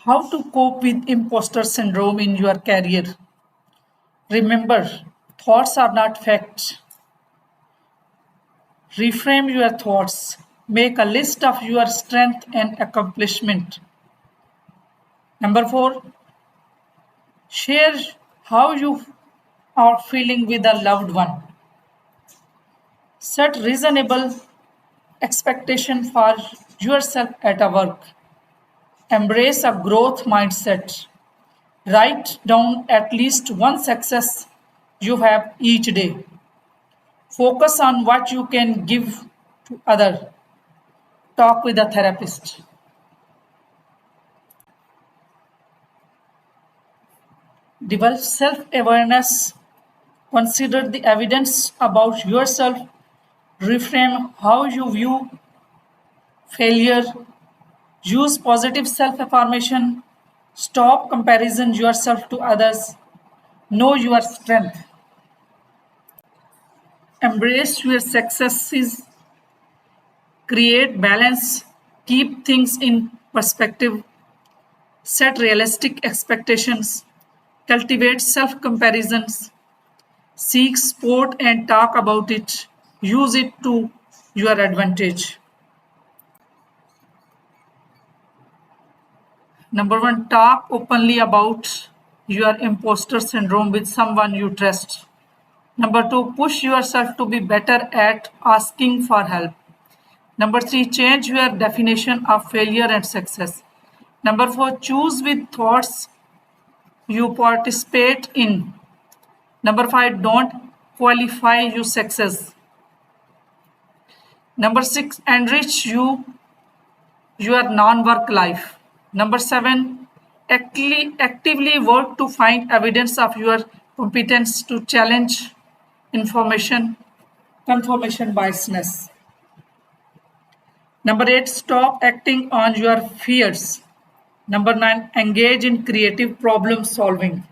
How to cope with imposter syndrome in your career. Remember, thoughts are not facts. Reframe your thoughts. Make a list of your strength and accomplishment. Number 4, share how you are feeling with a loved one. Set reasonable expectation for yourself at a work. Embrace a growth mindset. Write down at least one success you have each day. Focus on what you can give to others. Talk with a therapist. Develop self-awareness. Consider the evidence about yourself. Reframe how you view failure. Use positive self-affirmation. Stop comparison yourself to others. Know your strength. Embrace your successes. Create balance. Keep things in perspective. Set realistic expectations. Cultivate self comparisons. Seek support and talk about it. Use it to your advantage. Number 1, talk openly about your imposter syndrome with someone you trust. Number 2, push yourself to be better at asking for help. Number 3, change your definition of failure and success. Number 4, choose with thoughts you participate in. Number 5, don't qualify your success. Number 6, enrich your non-work life. Number 7, actively work to find evidence of your competence to challenge confirmation biasness. Number 8, stop acting on your fears. Number 9, engage in creative problem solving.